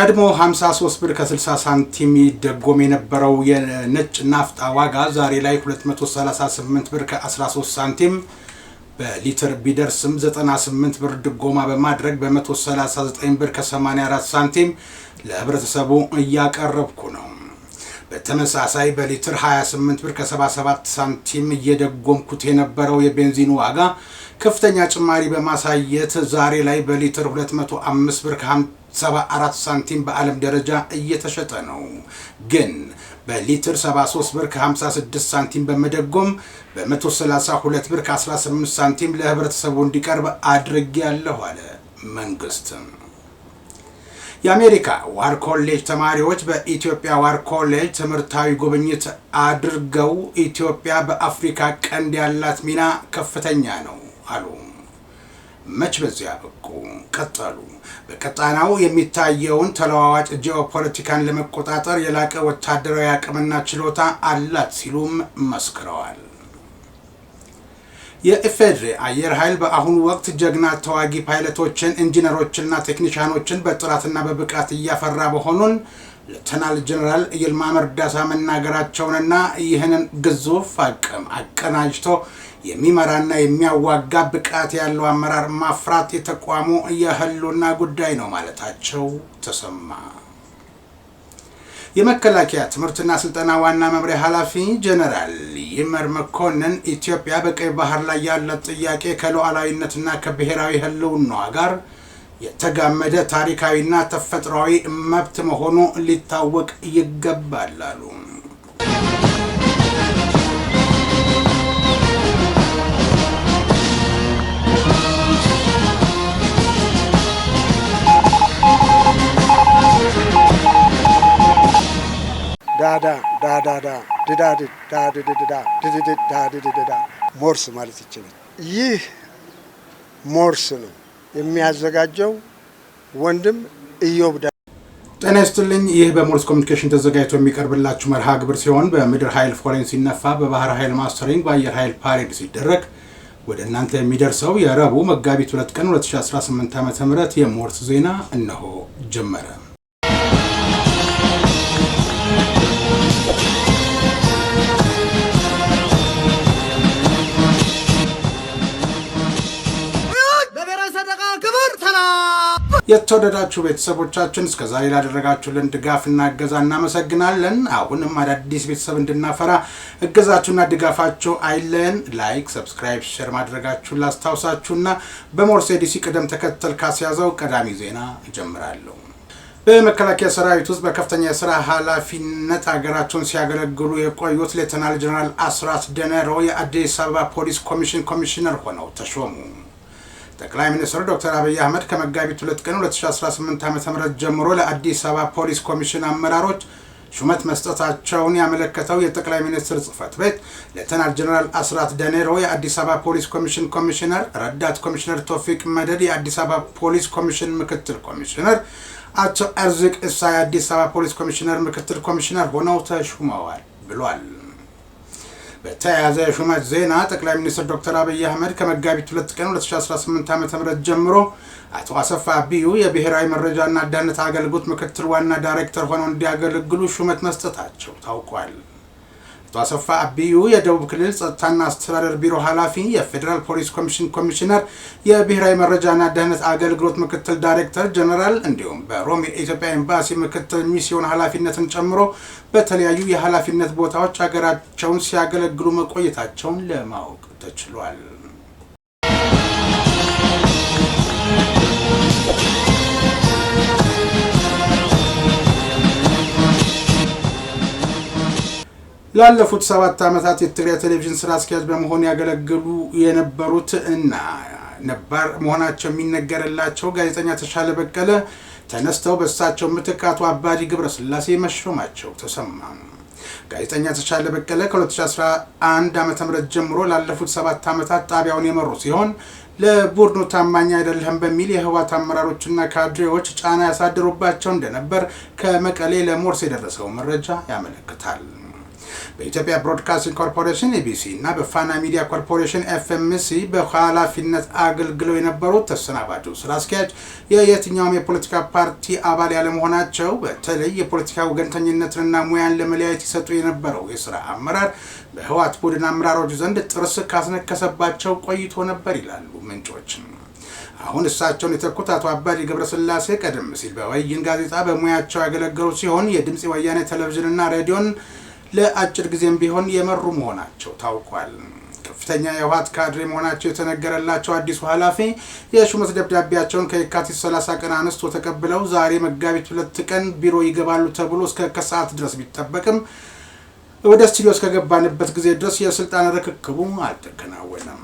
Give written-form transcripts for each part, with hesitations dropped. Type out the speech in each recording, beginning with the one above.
ቀድሞ 53 ብር ከ60 ሳንቲም ይደጎም የነበረው የነጭ ናፍጣ ዋጋ ዛሬ ላይ 238 ብር ከ13 ሳንቲም በሊትር ቢደርስም 98 ብር ድጎማ በማድረግ በ139 ብር ከ84 ሳንቲም ለህብረተሰቡ እያቀረብኩ ነው። በተመሳሳይ በሊትር 28 ብር ከ77 ሳንቲም እየደጎምኩት የነበረው የቤንዚን ዋጋ ከፍተኛ ጭማሪ በማሳየት ዛሬ ላይ በሊትር 205 ብር ከ74 ሳንቲም በዓለም ደረጃ እየተሸጠ ነው። ግን በሊትር 73 ብር ከ56 ሳንቲም በመደጎም በ132 ብር ከ18 ሳንቲም ለህብረተሰቡ እንዲቀርብ አድርጌያለሁ አለ መንግስት። የአሜሪካ ዋር ኮሌጅ ተማሪዎች በኢትዮጵያ ዋር ኮሌጅ ትምህርታዊ ጉብኝት አድርገው ኢትዮጵያ በአፍሪካ ቀንድ ያላት ሚና ከፍተኛ ነው አሉ። መች በዚያ በቁ ቀጠሉ። በቀጣናው የሚታየውን ተለዋዋጭ ጂኦፖለቲካን ለመቆጣጠር የላቀ ወታደራዊ አቅምና ችሎታ አላት ሲሉም መስክረዋል። የኢፌዴሪ አየር ኃይል በአሁኑ ወቅት ጀግና ተዋጊ ፓይለቶችን፣ ኢንጂነሮችና ቴክኒሻኖችን በጥራትና በብቃት እያፈራ መሆኑን ሌተናል ጀነራል ይልማ መርዳሳ መናገራቸውንና ይህንን ግዙፍ አቅም አቀናጅቶ የሚመራና የሚያዋጋ ብቃት ያለው አመራር ማፍራት የተቋሙ የህልውና ጉዳይ ነው ማለታቸው ተሰማ። የመከላከያ ትምህርትና ስልጠና ዋና መምሪያ ኃላፊ ጀነራል ይመር መኮንን ኢትዮጵያ በቀይ ባህር ላይ ያላት ጥያቄ ከሉዓላዊነትና ከብሔራዊ ህልውናዋ ጋር የተጋመደ ታሪካዊና ተፈጥሯዊ መብት መሆኑ ሊታወቅ ይገባል አሉ። ሞርስ ማለት ይችላል። ይህ ሞርስ ነው የሚያዘጋጀው ወንድም ኢዮብ። ጤና ይስጥልኝ። ይህ በሞርስ ኮሚኒኬሽን ተዘጋጅቶ የሚቀርብላችሁ መርሃ ግብር ሲሆን በምድር ኃይል ፎሬን ሲነፋ፣ በባህር ኃይል ማስተሪንግ፣ በአየር ኃይል ፓሬድ ሲደረግ ወደ እናንተ የሚደርሰው የረቡዕ መጋቢት 2 ቀን 2018 ዓ.ም የሞርስ ዜና እነሆ ጀመረ። የተወደዳችሁ ቤተሰቦቻችን እስከ ዛሬ ላደረጋችሁልን ድጋፍና እገዛ እናመሰግናለን። አሁንም አዳዲስ ቤተሰብ እንድናፈራ እገዛችሁና ድጋፋችሁ አይለን። ላይክ፣ ሰብስክራይብ፣ ሼር ማድረጋችሁን ላስታውሳችሁና በሞርስ ኤዲሲ ቅደም ተከተል ካስያዘው ቀዳሚ ዜና እጀምራለሁ። በመከላከያ ሰራዊት ውስጥ በከፍተኛ የሥራ ኃላፊነት ሀገራቸውን ሲያገለግሉ የቆዩት ሌተናል ጀነራል አስራት ደነሮ የአዲስ አበባ ፖሊስ ኮሚሽን ኮሚሽነር ሆነው ተሾሙ። ጠቅላይ ሚኒስትር ዶክተር አብይ አህመድ ከመጋቢት 2 ቀን 2018 ዓ.ም ጀምሮ ለአዲስ አበባ ፖሊስ ኮሚሽን አመራሮች ሹመት መስጠታቸውን ያመለከተው የጠቅላይ ሚኒስትር ጽህፈት ቤት ሌተናል ጀነራል አስራት ደነሮ የአዲስ አበባ ፖሊስ ኮሚሽን ኮሚሽነር፣ ረዳት ኮሚሽነር ቶፊቅ መደድ የአዲስ አበባ ፖሊስ ኮሚሽን ምክትል ኮሚሽነር፣ አቶ አርዝቅ ኢሳ የአዲስ አበባ ፖሊስ ኮሚሽነር ምክትል ኮሚሽነር ሆነው ተሹመዋል ብሏል። በተያያዘ የሹመት ዜና ጠቅላይ ሚኒስትር ዶክተር አብይ አህመድ ከመጋቢት 2 ቀን 2018 ዓ.ም ጀምሮ አቶ አሰፋ አቢዩ የብሔራዊ መረጃና ደህንነት አገልግሎት ምክትል ዋና ዳይሬክተር ሆነው እንዲያገለግሉ ሹመት መስጠታቸው ታውቋል። አቶ አሰፋ አቢዩ የደቡብ ክልል ጸጥታና አስተዳደር ቢሮ ኃላፊ፣ የፌዴራል ፖሊስ ኮሚሽን ኮሚሽነር፣ የብሔራዊ መረጃና ደህንነት አገልግሎት ምክትል ዳይሬክተር ጀነራል እንዲሁም በሮም የኢትዮጵያ ኤምባሲ ምክትል ሚስዮን ኃላፊነትን ጨምሮ በተለያዩ የኃላፊነት ቦታዎች ሀገራቸውን ሲያገለግሉ መቆየታቸውን ለማወቅ ተችሏል። ላለፉት 7 ዓመታት የትግራይ ቴሌቪዥን ስራ አስኪያጅ በመሆን ያገለግሉ የነበሩት እና ነባር መሆናቸው የሚነገርላቸው ጋዜጠኛ ተሻለ በቀለ ተነስተው በእሳቸው ምትክ አቶ አባዲ ገብረስላሴ መሾማቸው ተሰማ። ጋዜጠኛ ተሻለ በቀለ ከ2011 ዓ.ም ጀምሮ ላለፉት 7 ዓመታት ጣቢያውን የመሩ ሲሆን ለቡድኑ ታማኝ አይደለም በሚል የህወሓት አመራሮችና ካድሬዎች ጫና ያሳድሩባቸው እንደነበር ከመቀሌ ለሞርስ የደረሰው መረጃ ያመለክታል። በኢትዮጵያ ብሮድካስቲንግ ኮርፖሬሽን ኢቢሲ እና በፋና ሚዲያ ኮርፖሬሽን ኤፍኤምሲ በኃላፊነት አገልግለው የነበሩት ተሰናባቹ ስራ አስኪያጅ የየትኛውም የፖለቲካ ፓርቲ አባል ያለመሆናቸው በተለይ የፖለቲካ ወገንተኝነትንና ሙያን ለመለያየት ይሰጡ የነበረው የስራ አመራር በህወሓት ቡድን አመራሮች ዘንድ ጥርስ ካስነከሰባቸው ቆይቶ ነበር ይላሉ ምንጮች። አሁን እሳቸውን የተኩት አቶ አባዲ ገብረስላሴ ቀደም ሲል በወይን ጋዜጣ በሙያቸው ያገለገሉ ሲሆን የድምጽ ወያኔ ቴሌቪዥንና ሬዲዮን ለአጭር ጊዜም ቢሆን የመሩ መሆናቸው ታውቋል። ከፍተኛ የህወሓት ካድሬ መሆናቸው የተነገረላቸው አዲሱ ኃላፊ የሹመት ደብዳቤያቸውን ከየካቲት 30 ቀን አንስቶ ተቀብለው ዛሬ መጋቢት 2 ቀን ቢሮ ይገባሉ ተብሎ እስከ ከሰዓት ድረስ ቢጠበቅም ወደ ስቱዲዮ እስከገባንበት ጊዜ ድረስ የስልጣን ርክክቡ አልተከናወነም።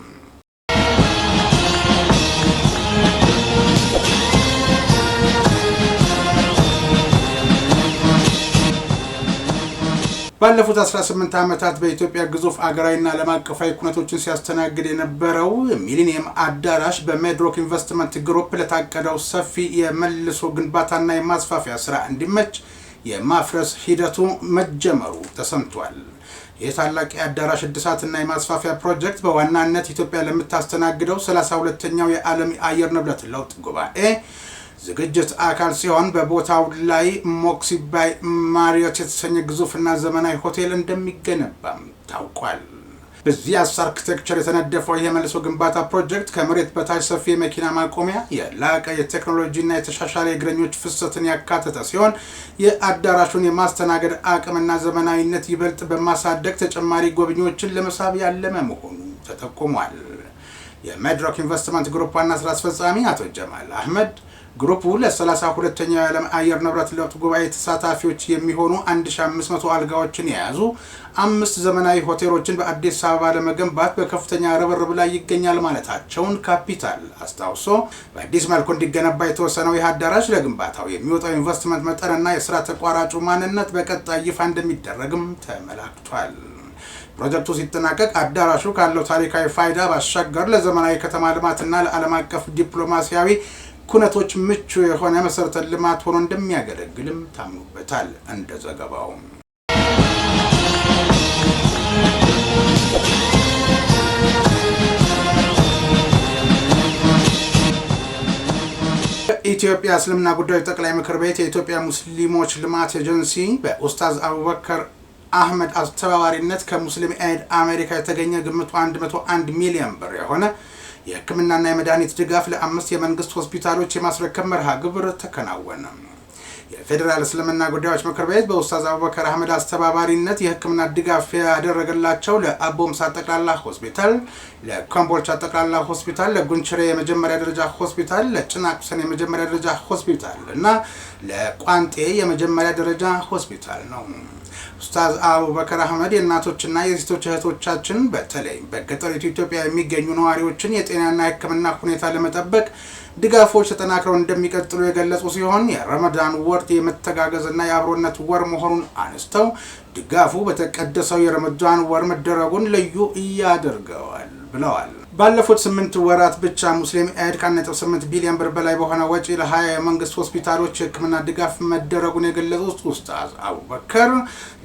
ባለፉት 18 ዓመታት በኢትዮጵያ ግዙፍ አገራዊና ዓለም አቀፋዊ ኩነቶችን ሲያስተናግድ የነበረው ሚሊኒየም አዳራሽ በሜድሮክ ኢንቨስትመንት ግሩፕ ለታቀደው ሰፊ የመልሶ ግንባታና የማስፋፊያ ስራ እንዲመች የማፍረስ ሂደቱ መጀመሩ ተሰምቷል። የታላቅ አዳራሽ እድሳትና የማስፋፊያ ፕሮጀክት በዋናነት ኢትዮጵያ ለምታስተናግደው 32ኛው የዓለም አየር ንብረት ለውጥ ጉባኤ ዝግጅት አካል ሲሆን በቦታው ላይ ሞክሲ ባይ ማሪዮት የተሰኘ ግዙፍና ዘመናዊ ሆቴል እንደሚገነባም ታውቋል። በዚህ አርኪቴክቸር የተነደፈው የመልሶ ግንባታ ፕሮጀክት ከመሬት በታች ሰፊ የመኪና ማቆሚያ፣ የላቀ የቴክኖሎጂና የተሻሻለ የእግረኞች ፍሰትን ያካተተ ሲሆን የአዳራሹን የማስተናገድ አቅምና ዘመናዊነት ይበልጥ በማሳደግ ተጨማሪ ጎብኚዎችን ለመሳብ ያለመ መሆኑ ተጠቁሟል። የሜድሮክ ኢንቨስትመንት ግሩፕ ዋና ስራ አስፈጻሚ አቶ ጀማል አህመድ ግሩፑ ለ32ኛው የዓለም አየር ንብረት ለውጥ ጉባኤ ተሳታፊዎች የሚሆኑ 1500 አልጋዎችን የያዙ 5 ዘመናዊ ሆቴሎችን በአዲስ አበባ ለመገንባት በከፍተኛ ርብርብ ላይ ይገኛል ማለታቸውን ካፒታል አስታውሶ በአዲስ መልኩ እንዲገነባ የተወሰነው ይህ አዳራሽ ለግንባታው የሚወጣው ኢንቨስትመንት መጠንና የስራ ተቋራጩ ማንነት በቀጣይ ይፋ እንደሚደረግም ተመላክቷል። ፕሮጀክቱ ሲጠናቀቅ አዳራሹ ካለው ታሪካዊ ፋይዳ ባሻገር ለዘመናዊ ከተማ ልማትና ለዓለም አቀፍ ዲፕሎማሲያዊ ኩነቶች ምቹ የሆነ መሰረተ ልማት ሆኖ እንደሚያገለግልም ታምኖበታል። እንደ ዘገባው የኢትዮጵያ እስልምና ጉዳዮች ጠቅላይ ምክር ቤት የኢትዮጵያ ሙስሊሞች ልማት ኤጀንሲ በኡስታዝ አቡበከር አህመድ አስተባባሪነት ከሙስሊም ኤድ አሜሪካ የተገኘ ግምቱ 101 ሚሊዮን ብር የሆነ የሕክምናና የመድኃኒት ድጋፍ ለ5 የመንግስት ሆስፒታሎች የማስረከብ መርሃ ግብር ተከናወነ። የፌዴራል እስልምና ጉዳዮች ምክር ቤት በኡስታዝ አቡበከር አህመድ አስተባባሪነት የሕክምና ድጋፍ ያደረገላቸው ለአቦምሳ ጠቅላላ ሆስፒታል፣ ለኮምቦልቻ ጠቅላላ ሆስፒታል፣ ለጉንችሬ የመጀመሪያ ደረጃ ሆስፒታል፣ ለጭናቅሰን የመጀመሪያ ደረጃ ሆስፒታል እና ለቋንጤ የመጀመሪያ ደረጃ ሆስፒታል ነው። ኡስታዝ አቡበከር አህመድ የእናቶችና የሴቶች እህቶቻችን በተለይ በገጠሪቱ ኢትዮጵያ የሚገኙ ነዋሪዎችን የጤናና የሕክምና ሁኔታ ለመጠበቅ ድጋፎች ተጠናክረው እንደሚቀጥሉ የገለጹ ሲሆን የረመዳን ወር የመተጋገዝና የአብሮነት ወር መሆኑን አንስተው ድጋፉ በተቀደሰው የረመዳን ወር መደረጉን ልዩ ያደርገዋል ብለዋል። ባለፉት 8 ወራት ብቻ ሙስሊም ኤድ ከ1.8 ቢሊዮን ብር በላይ በሆነ ወጪ ለ20 የመንግስት ሆስፒታሎች የሕክምና ድጋፍ መደረጉን የገለጹት ኡስታዝ አቡበከር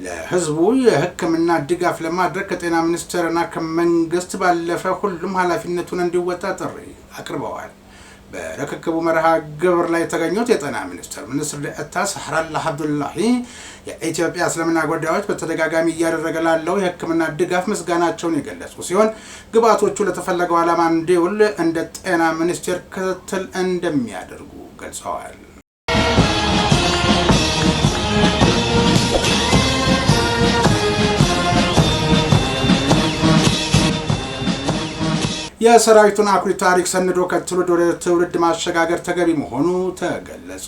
ለህዝቡ የሕክምና ድጋፍ ለማድረግ ከጤና ሚኒስቴርና ከመንግስት ባለፈ ሁሉም ኃላፊነቱን እንዲወጣ ጥሪ አቅርበዋል። በርክክቡ መርሃ ግብር ላይ የተገኙት የጤና ሚኒስትር ዴኤታ ሰህራላ አብዱላሂ የኢትዮጵያ እስልምና ጉዳዮች በተደጋጋሚ እያደረገ ላለው የሕክምና ድጋፍ ምስጋናቸውን የገለጹ ሲሆን ግብዓቶቹ ለተፈለገው ዓላማ እንዲውል እንደ ጤና ሚኒስቴር ክትትል እንደሚያደርጉ ገልጸዋል። የሰራዊቱን አኩሪ ታሪክ ሰንዶ ከትውልድ ወደ ትውልድ ማሸጋገር ተገቢ መሆኑ ተገለጸ።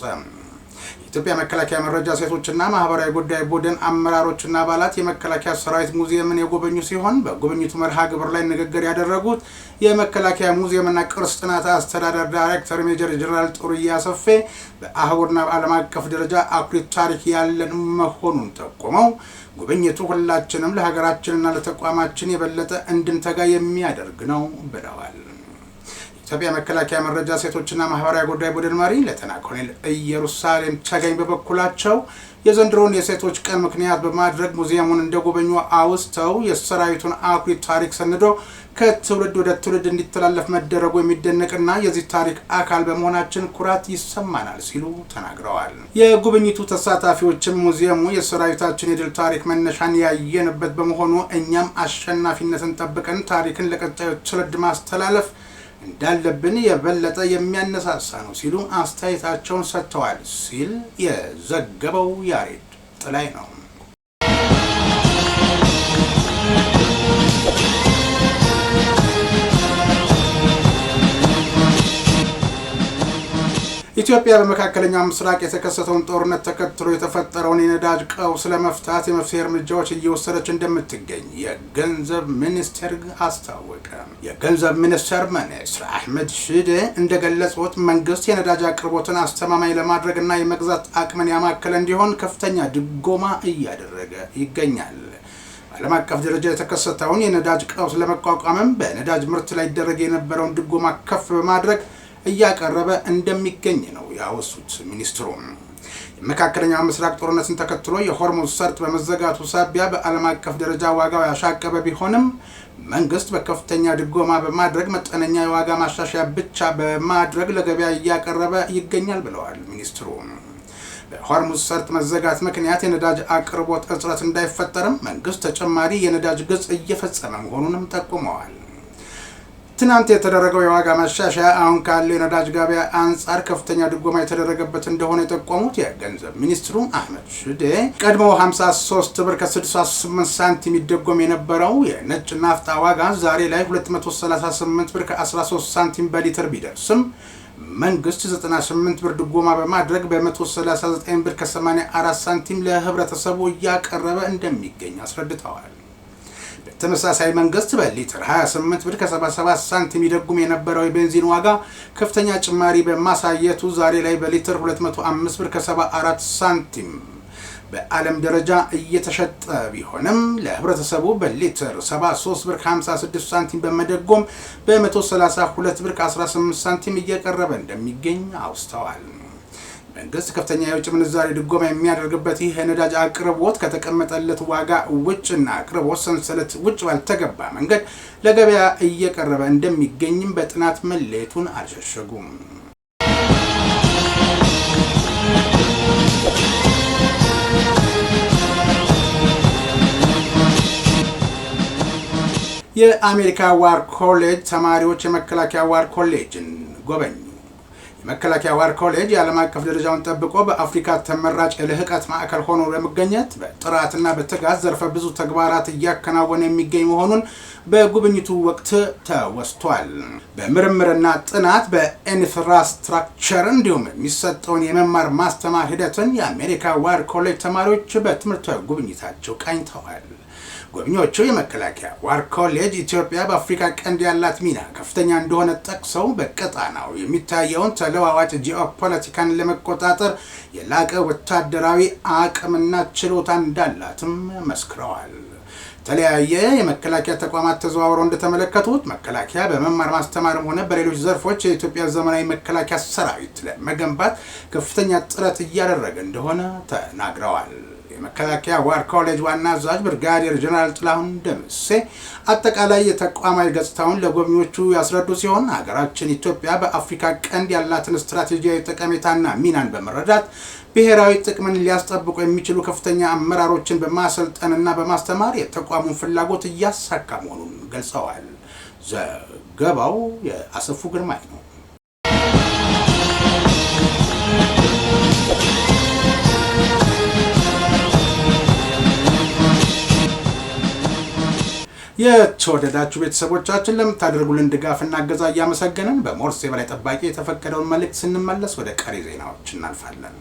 የኢትዮጵያ መከላከያ መረጃ ሴቶችና ማህበራዊ ጉዳይ ቡድን አመራሮችና አባላት የመከላከያ ሰራዊት ሙዚየምን የጎበኙ ሲሆን በጉብኝቱ መርሃ ግብር ላይ ንግግር ያደረጉት የመከላከያ ሙዚየምና ቅርስ ጥናት አስተዳደር ዳይሬክተር ሜጀር ጀነራል ጥሩያ አሰፌ በአህጉርና ዓለም አቀፍ ደረጃ አኩሪ ታሪክ ያለን መሆኑን ጠቁመው ጉብኝቱ ሁላችንም ለሀገራችንና ለተቋማችን የበለጠ እንድንተጋ የሚያደርግ ነው ብለዋል። የኢትዮጵያ መከላከያ መረጃ ሴቶችና ማህበራዊ ጉዳይ ቡድን መሪ ሌተና ኮሎኔል ኢየሩሳሌም ቸገኝ በበኩላቸው የዘንድሮውን የሴቶች ቀን ምክንያት በማድረግ ሙዚየሙን እንደጎበኙ አውስተው የሰራዊቱን አኩሪ ታሪክ ሰንዶ ከትውልድ ወደ ትውልድ እንዲተላለፍ መደረጉ የሚደነቅና የዚህ ታሪክ አካል በመሆናችን ኩራት ይሰማናል ሲሉ ተናግረዋል። የጉብኝቱ ተሳታፊዎችም ሙዚየሙ የሰራዊታችን የድል ታሪክ መነሻን ያየንበት በመሆኑ እኛም አሸናፊነትን ጠብቀን ታሪክን ለቀጣዩ ትውልድ ማስተላለፍ እንዳለብን የበለጠ የሚያነሳሳ ነው ሲሉ አስተያየታቸውን ሰጥተዋል ሲል የዘገበው ያሬድ ጥላይ ነው። ኢትዮጵያ በመካከለኛው ምስራቅ የተከሰተውን ጦርነት ተከትሎ የተፈጠረውን የነዳጅ ቀውስ ለመፍታት የመፍትሄ እርምጃዎች እየወሰደች እንደምትገኝ የገንዘብ ሚኒስቴር አስታወቀ። የገንዘብ ሚኒስቴር አህመድ ሺዴ እንደገለጹት መንግስት የነዳጅ አቅርቦትን አስተማማኝ ለማድረግና የመግዛት አቅምን ያማከለ እንዲሆን ከፍተኛ ድጎማ እያደረገ ይገኛል። በዓለም አቀፍ ደረጃ የተከሰተውን የነዳጅ ቀውስ ለመቋቋምም በነዳጅ ምርት ላይ ይደረግ የነበረውን ድጎማ ከፍ በማድረግ እያቀረበ እንደሚገኝ ነው ያወሱት ሚኒስትሩ። የመካከለኛው ምስራቅ ጦርነትን ተከትሎ የሆርሙዝ ሰርጥ በመዘጋቱ ሳቢያ በዓለም አቀፍ ደረጃ ዋጋው ያሻቀበ ቢሆንም መንግስት በከፍተኛ ድጎማ በማድረግ መጠነኛ የዋጋ ማሻሻያ ብቻ በማድረግ ለገበያ እያቀረበ ይገኛል ብለዋል ሚኒስትሩ። በሆርሙዝ ሰርጥ መዘጋት ምክንያት የነዳጅ አቅርቦት እጥረት እንዳይፈጠርም መንግስት ተጨማሪ የነዳጅ ግዥ እየፈጸመ መሆኑንም ጠቁመዋል። ትናንት የተደረገው የዋጋ ማሻሻያ አሁን ካለው የነዳጅ ገበያ አንጻር ከፍተኛ ድጎማ የተደረገበት እንደሆነ የጠቆሙት የገንዘብ ሚኒስትሩ አህመድ ሺዴ ቀድሞ 53 ብር ከ68 ሳንቲም ይደጎም የነበረው የነጭ ናፍጣ ዋጋ ዛሬ ላይ 238 ብር ከ13 ሳንቲም በሊትር ቢደርስም መንግስት 98 ብር ድጎማ በማድረግ በ139 ብር ከ84 ሳንቲም ለህብረተሰቡ እያቀረበ እንደሚገኝ አስረድተዋል። ተመሳሳይ መንግስት በሊትር 28 ብር ከ77 ሳንቲም ይደጉም የነበረው የቤንዚን ዋጋ ከፍተኛ ጭማሪ በማሳየቱ ዛሬ ላይ በሊትር 205 ብር ከ74 ሳንቲም በዓለም ደረጃ እየተሸጠ ቢሆንም ለህብረተሰቡ በሊትር 73 ብር ከ56 ሳንቲም በመደጎም በ132 ብር ከ18 ሳንቲም እየቀረበ እንደሚገኝ አውስተዋል። መንግስት ከፍተኛ የውጭ ምንዛሪ ድጎማ የሚያደርግበት ይህ የነዳጅ አቅርቦት ከተቀመጠለት ዋጋ ውጭና አቅርቦት ሰንሰለት ውጭ ባልተገባ መንገድ ለገበያ እየቀረበ እንደሚገኝም በጥናት መለየቱን አልሸሸጉም። የአሜሪካ ዋር ኮሌጅ ተማሪዎች የመከላከያ ዋር ኮሌጅን ጎበኙ። የመከላከያ ዋር ኮሌጅ የዓለም አቀፍ ደረጃውን ጠብቆ በአፍሪካ ተመራጭ የልህቀት ማዕከል ሆኖ ለመገኘት በጥራትና በትጋት ዘርፈ ብዙ ተግባራት እያከናወነ የሚገኝ መሆኑን በጉብኝቱ ወቅት ተወስቷል። በምርምርና ጥናት በኢንፍራስትራክቸር እንዲሁም የሚሰጠውን የመማር ማስተማር ሂደትን የአሜሪካ ዋር ኮሌጅ ተማሪዎች በትምህርታዊ ጉብኝታቸው ቃኝተዋል። ጎብኚዎቹ የመከላከያ ዋር ኮሌጅ ኢትዮጵያ በአፍሪካ ቀንድ ያላት ሚና ከፍተኛ እንደሆነ ጠቅሰው በቀጣናው የሚታየውን ተለዋዋጭ ጂኦፖለቲካን ለመቆጣጠር የላቀ ወታደራዊ አቅምና ችሎታ እንዳላትም መስክረዋል። የተለያየ የመከላከያ ተቋማት ተዘዋውረው እንደተመለከቱት መከላከያ በመማር ማስተማርም ሆነ በሌሎች ዘርፎች የኢትዮጵያ ዘመናዊ መከላከያ ሰራዊት ለመገንባት ከፍተኛ ጥረት እያደረገ እንደሆነ ተናግረዋል። የመከላከያ ዋር ኮሌጅ ዋና አዛዥ ብርጋዴር ጀነራል ጥላሁን ደምሴ አጠቃላይ የተቋማዊ ገጽታውን ለጎብኚዎቹ ያስረዱ ሲሆን ሀገራችን ኢትዮጵያ በአፍሪካ ቀንድ ያላትን ስትራቴጂያዊ ጠቀሜታና ሚናን በመረዳት ብሔራዊ ጥቅምን ሊያስጠብቁ የሚችሉ ከፍተኛ አመራሮችን በማሰልጠንና በማስተማር የተቋሙን ፍላጎት እያሳካ መሆኑን ገልጸዋል። ዘገባው የአሰፉ ግርማይ ነው። የተወደዳችሁ ቤተሰቦቻችን ለምታደርጉልን ድጋፍና እገዛ እያመሰገንን በሞርስ የበላይ ጠባቂ የተፈቀደውን መልእክት ስንመለስ ወደ ቀሪ ዜናዎች እናልፋለን።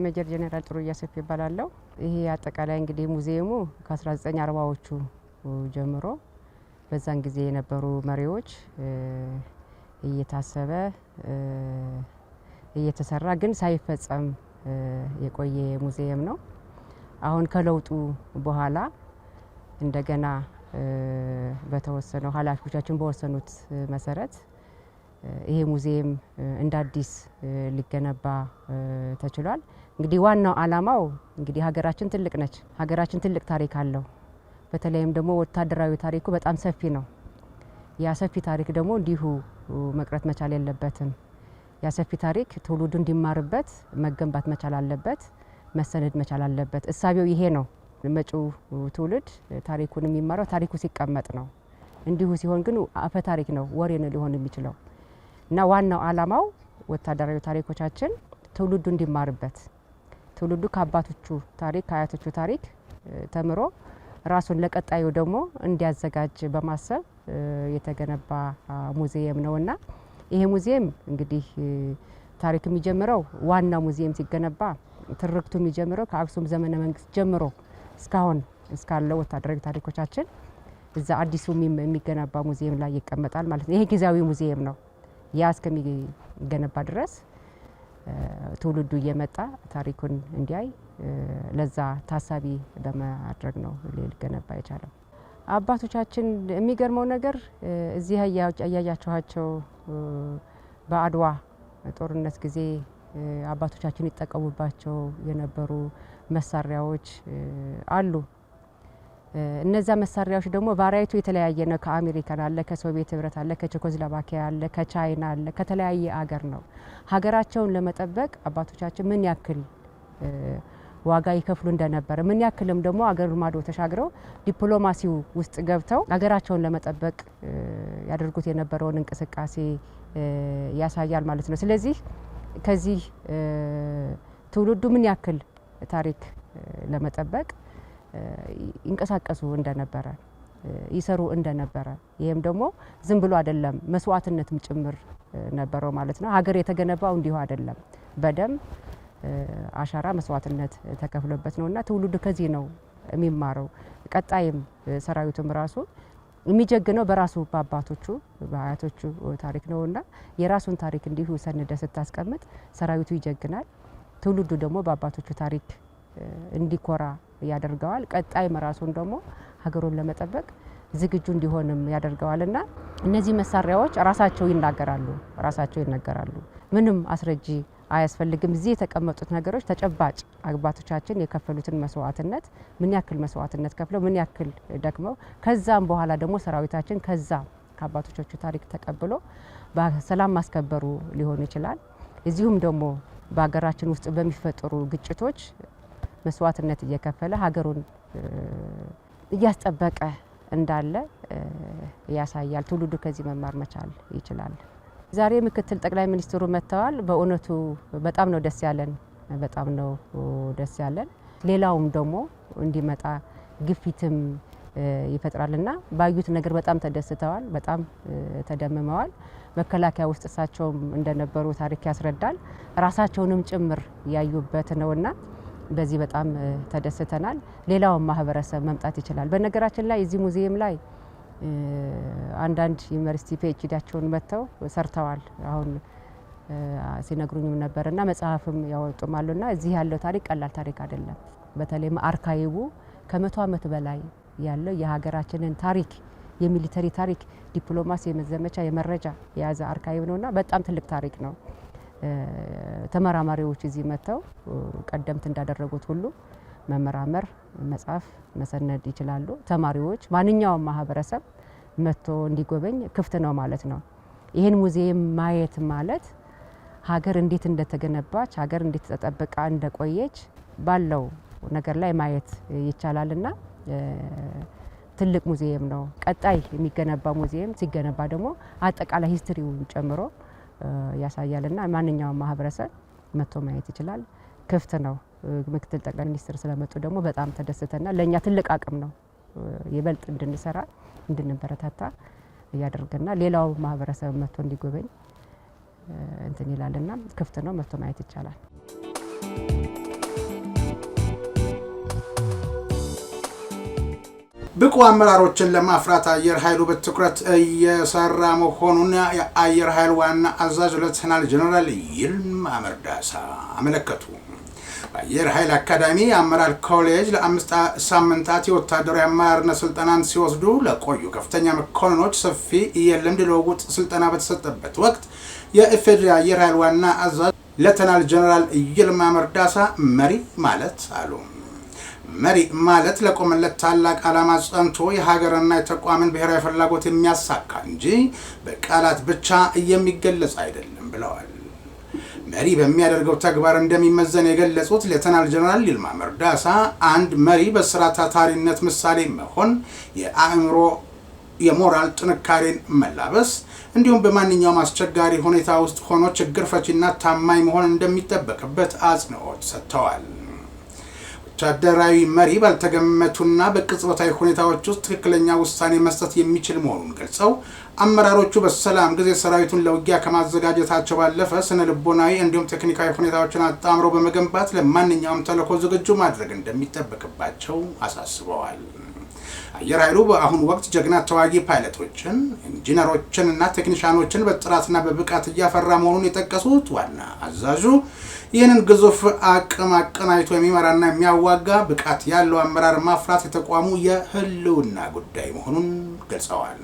ሜጀር ጄኔራል ጥሩያ ሰፊ ይባላል። ይሄ አጠቃላይ እንግዲህ ሙዚየሙ ከ1940ዎቹ ጀምሮ በዛን ጊዜ የነበሩ መሪዎች እየታሰበ እየተሰራ ግን ሳይፈጸም የቆየ ሙዚየም ነው። አሁን ከለውጡ በኋላ እንደገና በተወሰነው ኃላፊዎቻችን በወሰኑት መሰረት ይሄ ሙዚየም እንደ አዲስ ሊገነባ ተችሏል። እንግዲህ ዋናው ዓላማው እንግዲህ ሀገራችን ትልቅ ነች። ሀገራችን ትልቅ ታሪክ አለው። በተለይም ደግሞ ወታደራዊ ታሪኩ በጣም ሰፊ ነው። ያ ሰፊ ታሪክ ደግሞ እንዲሁ መቅረት መቻል የለበትም። ያ ሰፊ ታሪክ ትውልዱ እንዲማርበት መገንባት መቻል አለበት፣ መሰነድ መቻል አለበት። እሳቤው ይሄ ነው። መጪው ትውልድ ታሪኩን የሚማረው ታሪኩ ሲቀመጥ ነው። እንዲሁ ሲሆን ግን አፈ ታሪክ ነው፣ ወሬ ነው ሊሆን የሚችለው እና ዋናው ዓላማው ወታደራዊ ታሪኮቻችን ትውልዱ እንዲማርበት፣ ትውልዱ ከአባቶቹ ታሪክ ከአያቶቹ ታሪክ ተምሮ ራሱን ለቀጣዩ ደግሞ እንዲያዘጋጅ በማሰብ የተገነባ ሙዚየም ነውና ይሄ ሙዚየም እንግዲህ ታሪክ የሚጀምረው ዋና ሙዚየም ሲገነባ ትርክቱ የሚጀምረው ከአክሱም ዘመነ መንግስት ጀምሮ እስካሁን እስካለው ወታደራዊ ታሪኮቻችን እዛ አዲሱ የሚገነባ ሙዚየም ላይ ይቀመጣል ማለት ነው። ይሄ ጊዜያዊ ሙዚየም ነው። ያ እስከሚገነባ ድረስ ትውልዱ እየመጣ ታሪኩን እንዲያይ ለዛ ታሳቢ በማድረግ ነው ሊገነባ የቻለው። አባቶቻችን የሚገርመው ነገር እዚህ ያያያችኋቸው በአድዋ ጦርነት ጊዜ አባቶቻችን ይጠቀሙባቸው የነበሩ መሳሪያዎች አሉ። እነዛ መሳሪያዎች ደግሞ ቫራይቱ የተለያየ ነው። ከአሜሪካን አለ፣ ከሶቪየት ህብረት አለ፣ ከቼኮስሎቫኪያ አለ፣ ከቻይና አለ፣ ከተለያየ አገር ነው። ሀገራቸውን ለመጠበቅ አባቶቻችን ምን ያክል ዋጋ ይከፍሉ እንደነበረ ምን ያክልም ደግሞ አገር ማዶ ተሻግረው ዲፕሎማሲው ውስጥ ገብተው ሀገራቸውን ለመጠበቅ ያደርጉት የነበረውን እንቅስቃሴ ያሳያል ማለት ነው። ስለዚህ ከዚህ ትውልዱ ምን ያክል ታሪክ ለመጠበቅ ይንቀሳቀሱ እንደነበረ ይሰሩ እንደነበረ ይሄም ደግሞ ዝም ብሎ አይደለም መስዋዕትነትም ጭምር ነበረው ማለት ነው። ሀገር የተገነባው እንዲሁ አይደለም፣ በደም አሻራ መስዋዕትነት ተከፍሎበት ነውና ትውልዱ ከዚህ ነው የሚማረው። ቀጣይም ሰራዊቱም ራሱ የሚጀግነው በራሱ በአባቶቹ በአያቶቹ ታሪክ ነውና የራሱን ታሪክ እንዲሁ ሰንደ ስታስቀምጥ ሰራዊቱ ይጀግናል። ትውልዱ ደግሞ በአባቶቹ ታሪክ እንዲኮራ ያደርገዋል። ቀጣይም ራሱን ደግሞ ሀገሩን ለመጠበቅ ዝግጁ እንዲሆንም ያደርገዋልና እነዚህ መሳሪያዎች ራሳቸው ይናገራሉ። ምንም አስረጂ አያስፈልግም። እዚህ የተቀመጡት ነገሮች ተጨባጭ አባቶቻችን የከፈሉትን መስዋዕትነት ምን ያክል መስዋዕትነት ከፍለው ምን ያክል ደክመው ከዛም በኋላ ደግሞ ሰራዊታችን ከዛ ከአባቶቻቹ ታሪክ ተቀብሎ በሰላም ማስከበሩ ሊሆን ይችላል። እዚሁም ደግሞ በሀገራችን ውስጥ በሚፈጠሩ ግጭቶች መስዋዕትነት እየከፈለ ሀገሩን እያስጠበቀ እንዳለ ያሳያል። ትውልዱ ከዚህ መማር መቻል ይችላል። ዛሬ ምክትል ጠቅላይ ሚኒስትሩ መጥተዋል። በእውነቱ በጣም ነው ደስ ያለን። ሌላውም ደግሞ እንዲመጣ ግፊትም ይፈጥራልና ባዩት ነገር በጣም ተደስተዋል፣ በጣም ተደምመዋል። መከላከያ ውስጥ እሳቸውም እንደነበሩ ታሪክ ያስረዳል። ራሳቸውንም ጭምር ያዩበት ነውና በዚህ በጣም ተደስተናል። ሌላውም ማህበረሰብ መምጣት ይችላል። በነገራችን ላይ እዚህ ሙዚየም ላይ አንዳንድ ዩኒቨርሲቲ ፒኤችዲያቸውን መጥተው ሰርተዋል። አሁን ሲነግሩኝም ነበርና መጽሐፍም ያወጡም አሉና እዚህ ያለው ታሪክ ቀላል ታሪክ አይደለም። በተለይም አርካይቡ ከ100 ዓመት በላይ ያለው የሀገራችንን ታሪክ የሚሊተሪ ታሪክ፣ ዲፕሎማሲ፣ የመዘመቻ፣ የመረጃ የያዘ አርካይብ ነውና በጣም ትልቅ ታሪክ ነው። ተመራማሪዎች እዚህ መጥተው ቀደምት እንዳደረጉት ሁሉ መመራመር፣ መጻፍ፣ መሰነድ ይችላሉ። ተማሪዎች፣ ማንኛውም ማህበረሰብ መጥቶ እንዲጎበኝ ክፍት ነው ማለት ነው። ይህን ሙዚየም ማየት ማለት ሀገር እንዴት እንደተገነባች፣ ሀገር እንዴት ተጠብቃ እንደቆየች ባለው ነገር ላይ ማየት ይቻላልና ትልቅ ሙዚየም ነው። ቀጣይ የሚገነባ ሙዚየም ሲገነባ ደግሞ አጠቃላይ ሂስትሪውን ጨምሮ ያሳያልና ማንኛውም ማህበረሰብ መጥቶ ማየት ይችላል። ክፍት ነው። ምክትል ጠቅላይ ሚኒስትር ስለመጡ ደግሞ በጣም ተደስተናል። ለእኛ ትልቅ አቅም ነው። ይበልጥ እንድንሰራ እንድንበረታታ ያደርገናል። ሌላው ማህበረሰብ መጥቶ እንዲጎበኝ እንትን ይላልና ክፍት ነው። መጥቶ ማየት ይቻላል። ብቁ አመራሮችን ለማፍራት አየር ኃይሉ በትኩረት እየሰራ መሆኑን የአየር ኃይል ዋና አዛዥ ሌተናል ጀነራል ይልማ መርዳሳ አመለከቱ። በአየር ኃይል አካዳሚ አመራር ኮሌጅ ለ5 ሳምንታት የወታደራዊ አመራርነት ስልጠናን ሲወስዱ ለቆዩ ከፍተኛ መኮንኖች ሰፊ የልምድ ልውውጥ ስልጠና በተሰጠበት ወቅት የኢፌዴሪ አየር ኃይል ዋና አዛዥ ሌተናል ጀነራል ይልማ መርዳሳ መሪ ማለት አሉ። መሪ ማለት ለቆመለት ታላቅ ዓላማ ጸንቶ የሀገርና የተቋምን ብሔራዊ ፍላጎት የሚያሳካ እንጂ በቃላት ብቻ የሚገለጽ አይደለም ብለዋል። መሪ በሚያደርገው ተግባር እንደሚመዘን የገለጹት ሌተናል ጀነራል ይልማ መርዳሳ አንድ መሪ በስራ ታታሪነት ምሳሌ መሆን፣ የአእምሮ የሞራል ጥንካሬን መላበስ እንዲሁም በማንኛውም አስቸጋሪ ሁኔታ ውስጥ ሆኖ ችግር ፈቺና ታማኝ መሆን እንደሚጠበቅበት አጽንኦት ሰጥተዋል። ወታደራዊ መሪ ባልተገመቱና በቅጽበታዊ ሁኔታዎች ውስጥ ትክክለኛ ውሳኔ መስጠት የሚችል መሆኑን ገልጸው አመራሮቹ በሰላም ጊዜ ሰራዊቱን ለውጊያ ከማዘጋጀታቸው ባለፈ ስነ ልቦናዊ እንዲሁም ቴክኒካዊ ሁኔታዎችን አጣምሮ በመገንባት ለማንኛውም ተልዕኮ ዝግጁ ማድረግ እንደሚጠበቅባቸው አሳስበዋል። አየር ኃይሉ በአሁኑ ወቅት ጀግና ተዋጊ ፓይለቶችን፣ ኢንጂነሮችን እና ቴክኒሻኖችን በጥራትና በብቃት እያፈራ መሆኑን የጠቀሱት ዋና አዛዡ ይህንን ግዙፍ አቅም አቀናጅቶ የሚመራና የሚያዋጋ ብቃት ያለው አመራር ማፍራት የተቋሙ የህልውና ጉዳይ መሆኑን ገልጸዋል።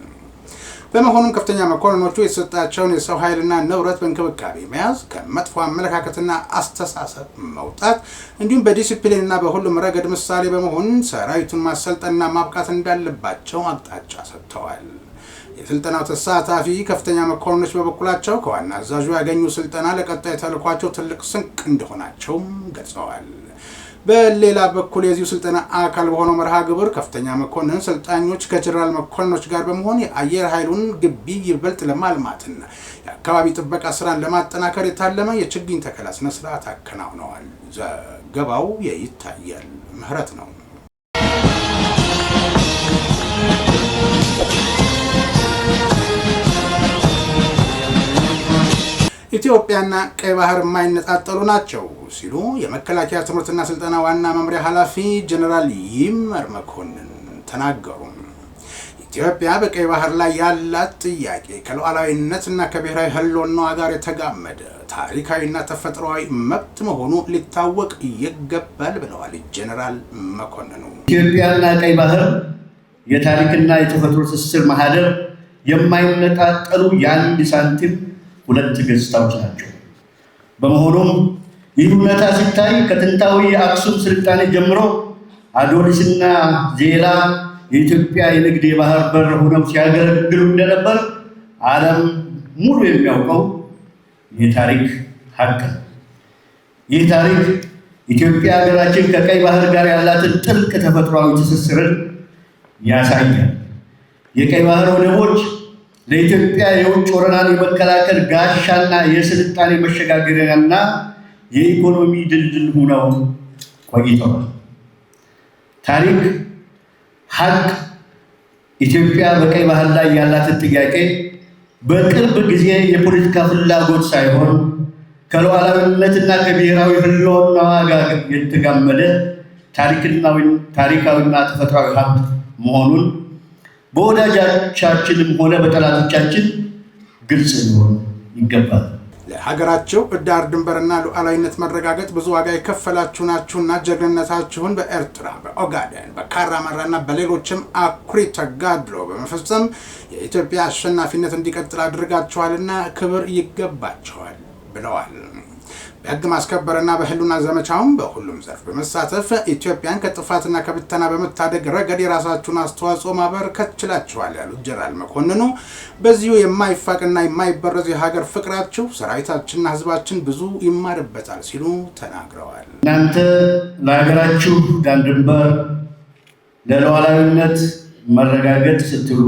በመሆኑም ከፍተኛ መኮንኖቹ የተሰጣቸውን የሰው ኃይልና ንብረት በእንክብካቤ መያዝ፣ ከመጥፎ አመለካከትና አስተሳሰብ መውጣት እንዲሁም በዲሲፕሊንና በሁሉም ረገድ ምሳሌ በመሆን ሰራዊቱን ማሰልጠንና ማብቃት እንዳለባቸው አቅጣጫ ሰጥተዋል። የስልጠናው ተሳታፊ ከፍተኛ መኮንኖች በበኩላቸው ከዋና አዛዡ ያገኙ ስልጠና ለቀጣይ ተልዕኳቸው ትልቅ ስንቅ እንደሆናቸውም ገልጸዋል። በሌላ በኩል የዚሁ ስልጠና አካል በሆነው መርሃ ግብር ከፍተኛ መኮንን ሰልጣኞች ከጀነራል መኮንኖች ጋር በመሆን የአየር ኃይሉን ግቢ ይበልጥ ለማልማትና የአካባቢ ጥበቃ ስራን ለማጠናከር የታለመ የችግኝ ተከላ ስነ ስርዓት አከናውነዋል። ዘገባው የይታያል ምህረት ነው። ኢትዮጵያና ቀይ ባህር የማይነጣጠሉ ናቸው ሲሉ የመከላከያ ትምህርትና ስልጠና ዋና መምሪያ ኃላፊ ጀነራል ይመር መኮንን ተናገሩ። ኢትዮጵያ በቀይ ባህር ላይ ያላት ጥያቄ ከሉዓላዊነትና ከብሔራዊ ህልውናዋ ጋር የተጋመደ ታሪካዊና ተፈጥሯዊ መብት መሆኑ ሊታወቅ ይገባል ብለዋል ጀነራል መኮንኑ። ኢትዮጵያና ቀይ ባህር የታሪክና የተፈጥሮ ትስስር ማህደር የማይነጣጠሉ የአንድ ሳንቲም ሁለት ገጽታዎች ናቸው። በመሆኑም ይህ እውነታ ሲታይ ከጥንታዊ የአክሱም ስልጣኔ ጀምሮ አዶሊስና ዜላ የኢትዮጵያ የንግድ የባህር በር ሆነው ሲያገለግሉ እንደነበር ዓለም ሙሉ የሚያውቀው የታሪክ ሀቅ ነው። ይህ ታሪክ ኢትዮጵያ ሀገራችን ከቀይ ባህር ጋር ያላትን ጥልቅ ተፈጥሯዊ ትስስርን ያሳያል። የቀይ ባህር ወደቦች ለኢትዮጵያ የውጭ ወረራን የመከላከል ጋሻና የስልጣኔ መሸጋገሪያና የኢኮኖሚ ድልድል ሆነው ቆይተዋል። ታሪክ ሀቅ ኢትዮጵያ በቀይ ባህር ላይ ያላትን ጥያቄ በቅርብ ጊዜ የፖለቲካ ፍላጎት ሳይሆን ከሉዓላዊነትና ከብሔራዊ ህልውናዋ ጋር የተጋመደ ታሪካዊና ተፈጥሯዊ ሀብት መሆኑን በወዳጆቻችንም ሆነ በጠላቶቻችን ግልጽ ሊሆን ይገባል። ለሀገራቸው ዳር ድንበርና ሉዓላዊነት መረጋገጥ ብዙ ዋጋ የከፈላችሁ ናችሁና ጀግንነታችሁን በኤርትራ፣ በኦጋዴን፣ በካራማራና በሌሎችም አኩሪ ተጋድሎ በመፈጸም የኢትዮጵያ አሸናፊነት እንዲቀጥል አድርጋችኋልና ክብር ይገባችኋል ብለዋል። በሕግ ማስከበርና በህልውና ዘመቻውም በሁሉም ዘርፍ በመሳተፍ ኢትዮጵያን ከጥፋትና ከብተና በመታደግ ረገድ የራሳችሁን አስተዋጽኦ ማበርከት ችላችኋል ያሉት ጀነራል መኮንኑ በዚሁ የማይፋቅና የማይበረዝ የሀገር ፍቅራችሁ ሰራዊታችንና ህዝባችን ብዙ ይማርበታል ሲሉ ተናግረዋል። እናንተ ለሀገራችሁ ዳር ድንበር ለሉዓላዊነት መረጋገጥ ስትሉ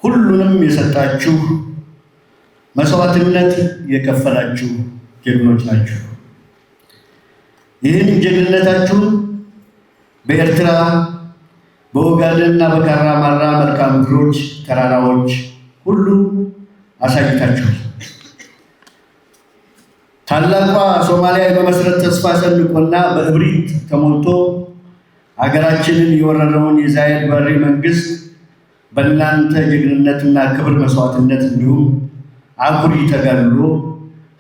ሁሉንም የሰጣችሁ መስዋዕትነት የከፈላችሁ ጀግኖች ናቸው። ይህን ጀግንነታችሁን በኤርትራ፣ በኦጋዴንና በካራማራ መልክዓ ምድሮች፣ ተራራዎች ሁሉ አሳይታችኋል። ታላቋ ሶማሊያ የመመስረት ተስፋ ሰንቆና በእብሪት ተሞልቶ ሀገራችንን የወረረውን የዛይድ ባሬ መንግስት በእናንተ ጀግንነትና ክብር መስዋዕትነት እንዲሁም አኩሪ ተጋድሎ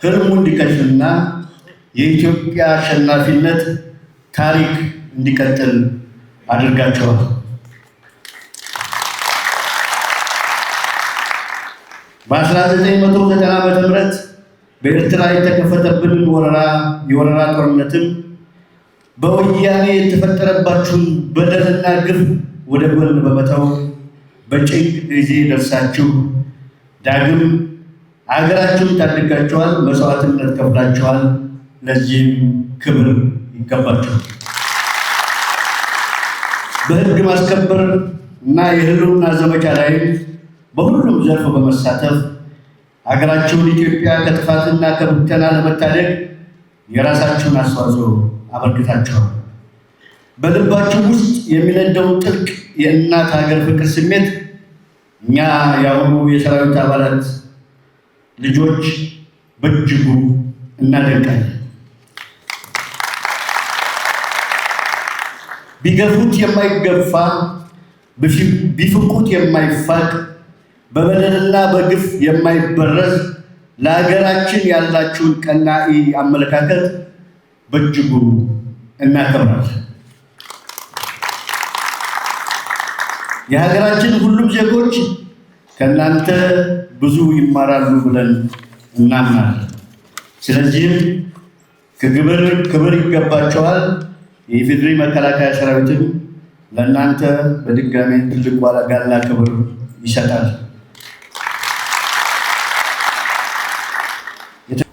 ህልሙ እንዲከሽፍና የኢትዮጵያ አሸናፊነት ታሪክ እንዲቀጥል አድርጋቸዋል። በ1990 ዓ.ም በኤርትራ የተከፈተብን የወረራ ጦርነትን በወያኔ የተፈጠረባችሁን በደልና ግፍ ወደ ጎን በመተው በጭንቅ ጊዜ ደርሳችሁ ዳግም አገራችሁን ታድጋችኋል፣ መስዋዕትነት ከፍላችኋል። ለዚህም ክብር ይገባችኋል። በህግ ማስከበር እና የህልውና ዘመቻ ላይ በሁሉም ዘርፍ በመሳተፍ ሀገራችሁን ኢትዮጵያ ከጥፋትና ከብተና ለመታደግ የራሳችሁን አስተዋጽኦ አበርክታችኋል። በልባችሁ ውስጥ የሚነደውን ጥልቅ የእናት ሀገር ፍቅር ስሜት እኛ የአሁኑ የሰራዊት አባላት ልጆች በእጅጉ እናደንቃለን። ቢገፉት የማይገፋ ቢፍቁት የማይፋቅ በበደልና በግፍ የማይበረዝ ለሀገራችን ያላችሁን ቀናኢ አመለካከት በእጅጉ እናከብራለን። የሀገራችን ሁሉም ዜጎች ከእናንተ ብዙ ይማራሉ ብለን እናምናለን። ስለዚህም ክብር ይገባቸዋል። የኢፌዴሪ መከላከያ ሰራዊትን ለእናንተ በድጋሚ ትልቅ ዋጋና ክብር ይሰጣል።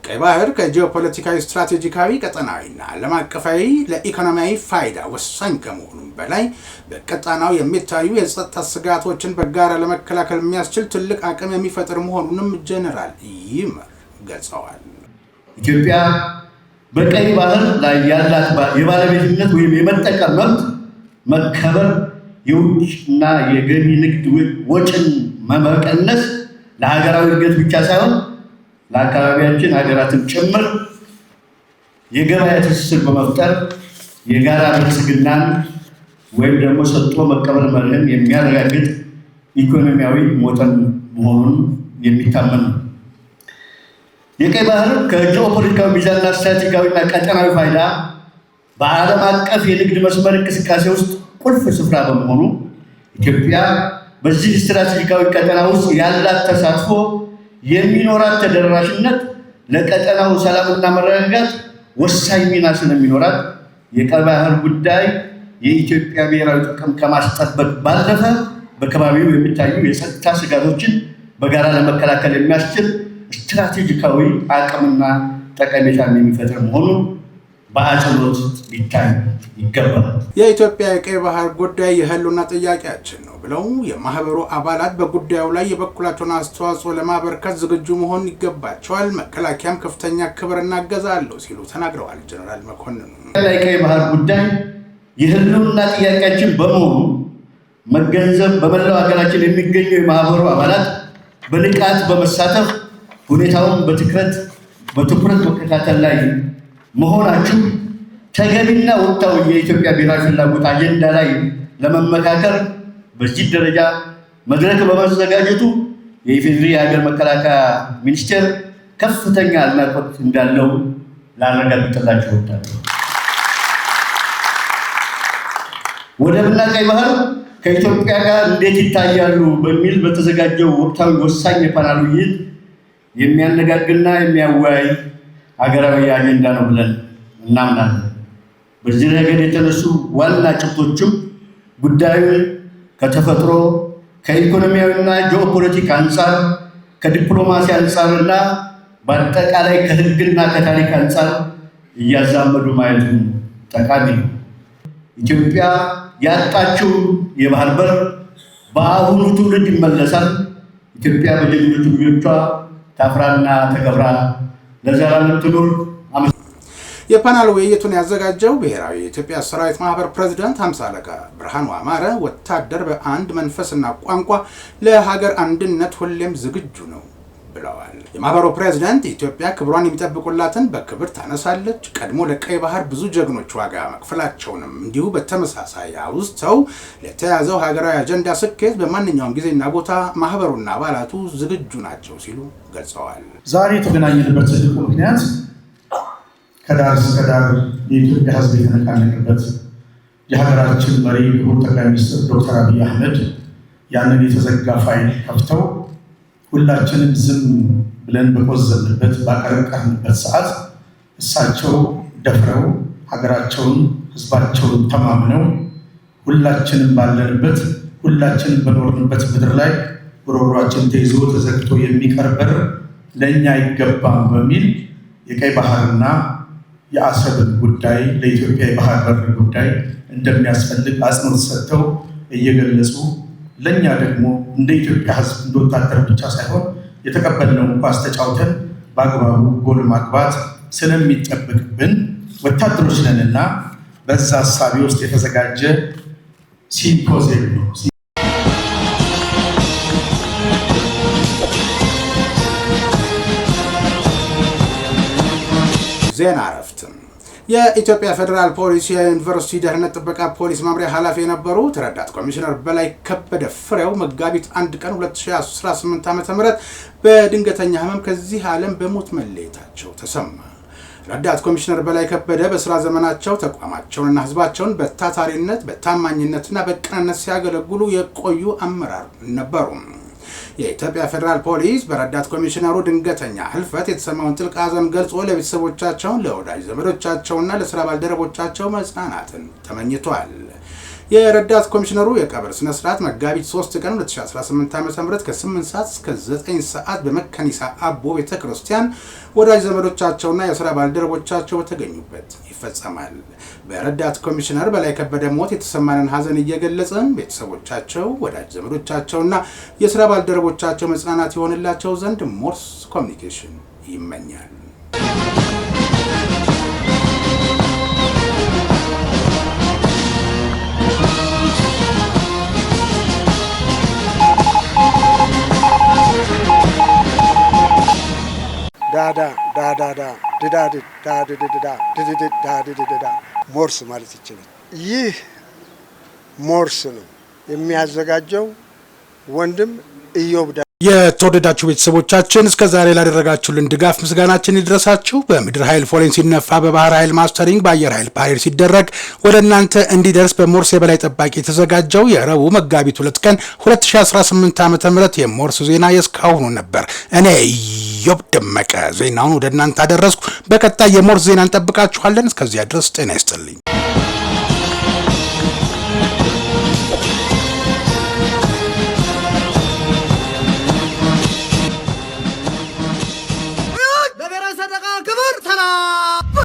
ቀይ ባህር ከጂኦፖለቲካዊ ስትራቴጂካዊ ቀጠናዊና ዓለም አቀፋዊ ለኢኮኖሚያዊ ፋይዳ ወሳኝ ከመሆኑም በላይ በቀጠናው የሚታዩ የጸጥታ ስጋቶችን በጋራ ለመከላከል የሚያስችል ትልቅ አቅም የሚፈጥር መሆኑንም ጀነራል ይመር ገልጸዋል። ኢትዮጵያ በቀይ ባህር ላይ ያላት የባለቤትነት ወይም የመጠቀም መብት መከበር የውጭና የገቢ ንግድ ወጪን መቀነስ ለሀገራዊ እድገት ብቻ ሳይሆን ለአካባቢያችን ሀገራትን ጭምር የገበያ ትስስር በመፍጠር የጋራ ብልጽግናን ወይም ደግሞ ሰጥቶ መቀበል መርህን የሚያረጋግጥ ኢኮኖሚያዊ ሞተር መሆኑን የሚታመን ነው። የቀይ ባህር ከጂኦፖለቲካዊ ሚዛንና ስትራቴጂካዊና ቀጠናዊ ፋይዳ በዓለም አቀፍ የንግድ መስመር እንቅስቃሴ ውስጥ ቁልፍ ስፍራ በመሆኑ ኢትዮጵያ በዚህ ስትራቴጂካዊ ቀጠና ውስጥ ያላት ተሳትፎ የሚኖራት ተደራሽነት ለቀጠናው ሰላምና መረጋጋት ወሳኝ ሚና ስለሚኖራት የቀይ ባህር ጉዳይ የኢትዮጵያ ብሔራዊ ጥቅም ከማስጠበቅ ባለፈ በአካባቢው የሚታዩ የጸጥታ ስጋቶችን በጋራ ለመከላከል የሚያስችል ስትራቴጂካዊ አቅምና ጠቀሜታ የሚፈጥር መሆኑን በአጽንኦት ሊታይ ይገባል። የኢትዮጵያ የቀይ ባህር ጉዳይ የህልውና ጥያቄያችን ነው ብለው የማህበሩ አባላት በጉዳዩ ላይ የበኩላቸውን አስተዋጽኦ ለማበርከት ዝግጁ መሆን ይገባቸዋል። መከላከያም ከፍተኛ ክብርና እገዛ አለው ሲሉ ተናግረዋል። ጀነራል መኮንኑ የቀይ ባህር ጉዳይ የህልውና ጥያቄያችን በመሆኑ መገንዘብ በመላው ሀገራችን የሚገኙ የማህበሩ አባላት በንቃት በመሳተፍ ሁኔታውን በትኩረት መከታተል ላይ መሆናችሁ ተገቢና ወቅታዊ የኢትዮጵያ ብሔራዊ ፍላጎት አጀንዳ ላይ ለመመካከር በዚህ ደረጃ መድረክ በመዘጋጀቱ የኢፌዴሪ የሀገር መከላከያ ሚኒስቴር ከፍተኛ አድናቆት እንዳለው ላረጋግጥላችሁ እወዳለሁ። ወደብና ቀይ ባህር ከኢትዮጵያ ጋር እንዴት ይታያሉ በሚል በተዘጋጀው ወቅታዊ ወሳኝ የፓናል ውይይት የሚያነጋግርና የሚያወያይ ሀገራዊ አጀንዳ ነው ብለን እናምናለን። በዚህ ረገድ የተነሱ ዋና ጭብጦችም ጉዳዩን ከተፈጥሮ ከኢኮኖሚያዊና ጂኦፖለቲክ አንጻር ከዲፕሎማሲ አንጻርና በአጠቃላይ ከሕግና ከታሪክ አንጻር እያዛመዱ ማየቱ ጠቃሚ ነው። ኢትዮጵያ ያጣችው የባህር በር በአሁኑ ትውልድ ይመለሳል። ኢትዮጵያ በጀግኖች ልጆቿ ታፍራና ተከብራ ለዘላለም ትኑር። የፓናል ውይይቱን ያዘጋጀው ብሔራዊ የኢትዮጵያ ሰራዊት ማህበር ፕሬዝዳንት 50 አለቃ ብርሃኑ አማረ ወታደር በአንድ መንፈስና ቋንቋ ለሀገር አንድነት ሁሌም ዝግጁ ነው ብለዋል። የማህበሩ ፕሬዝዳንት ኢትዮጵያ ክብሯን የሚጠብቁላትን በክብር ታነሳለች፣ ቀድሞ ለቀይ ባህር ብዙ ጀግኖች ዋጋ መክፈላቸውንም እንዲሁ በተመሳሳይ አውስተው ለተያዘው ሀገራዊ አጀንዳ ስኬት በማንኛውም ጊዜና ቦታ ማህበሩና አባላቱ ዝግጁ ናቸው ሲሉ ገልጸዋል። ዛሬ የተገናኘንበት ትልቁ ምክንያት ከዳር እስከ ዳር የኢትዮጵያ ሕዝብ የተነቃነቀበት የሀገራችን መሪ ክቡር ጠቅላይ ሚኒስትር ዶክተር አብይ አህመድ ያንን የተዘጋ ፋይል ከፍተው ሁላችንም ዝም ብለን በቆዘንበት ባቀረቀርንበት ሰዓት እሳቸው ደፍረው ሀገራቸውን ሕዝባቸውን ተማምነው ሁላችንም ባለንበት ሁላችንም በኖርንበት ምድር ላይ ጉሮሯችን ተይዞ ተዘግቶ የሚቀር በር ለእኛ አይገባም በሚል የቀይ ባህርና የአሰብን ጉዳይ ለኢትዮጵያ የባህር በር ጉዳይ እንደሚያስፈልግ አጽንኦት ሰጥተው እየገለጹ ለኛ ደግሞ እንደ ኢትዮጵያ ሕዝብ እንደ ወታደር ብቻ ሳይሆን የተቀበልነው ኳስ ተጫውተን በአግባቡ ጎል ማግባት ስለሚጠበቅብን ወታደሮች ነንና በዛ ሀሳቢ ውስጥ የተዘጋጀ ሲምፖዚየም ነው። ዜና እረፍት። የኢትዮጵያ ፌዴራል ፖሊስ የዩኒቨርሲቲ ደህንነት ጥበቃ ፖሊስ መምሪያ ኃላፊ የነበሩት ረዳት ኮሚሽነር በላይ ከበደ ፍሬው መጋቢት 1 ቀን 2018 ዓ.ም በድንገተኛ ህመም ከዚህ ዓለም በሞት መለየታቸው ተሰማ። ረዳት ኮሚሽነር በላይ ከበደ በስራ ዘመናቸው ተቋማቸውንና ህዝባቸውን በታታሪነት በታማኝነትና በቅንነት ሲያገለግሉ የቆዩ አመራር ነበሩ። የኢትዮጵያ ፌዴራል ፖሊስ በረዳት ኮሚሽነሩ ድንገተኛ ህልፈት የተሰማውን ጥልቅ ሐዘን ገልጾ ለቤተሰቦቻቸው፣ ለወዳጅ ዘመዶቻቸውና ለስራ ባልደረቦቻቸው መጽናናትን ተመኝቷል። የረዳት ኮሚሽነሩ የቀብር ስነ ስርዓት መጋቢት 3 ቀን 2018 ዓ.ም ከ8 ሰዓት እስከ 9 ሰዓት በመከኒሳ አቦ ቤተክርስቲያን ወዳጅ ዘመዶቻቸውና የስራ ባልደረቦቻቸው በተገኙበት ይፈጸማል። በረዳት ኮሚሽነር በላይ ከበደ ሞት የተሰማንን ሐዘን እየገለጽን ቤተሰቦቻቸው፣ ወዳጅ ዘመዶቻቸውና የስራ ባልደረቦቻቸው መጽናናት ይሆንላቸው ዘንድ ሞርስ ኮሚኒኬሽን ይመኛል። ሞርስ ማለት ይችላል። ይህ ሞርስ ነው የሚያዘጋጀው ወንድም ኢዮብ። የተወደዳችሁ ቤተሰቦቻችን እስከ ዛሬ ላደረጋችሁልን ድጋፍ ምስጋናችን ይድረሳችሁ። በምድር ኃይል ፎሬን ሲነፋ፣ በባህር ኃይል ማስተሪንግ፣ በአየር ኃይል ፓሬድ ሲደረግ ወደ እናንተ እንዲደርስ በሞርስ የበላይ ጠባቂ የተዘጋጀው የረቡዕ መጋቢት 2 ቀን 2018 ዓ.ም የሞርስ ዜና የእስካሁኑ ነበር። እኔ ኢዮብ ደመቀ ዜናውን ወደ እናንተ አደረስኩ። በቀጣይ የሞርስ ዜና እንጠብቃችኋለን። እስከዚያ ድረስ ጤና ይስጥልኝ።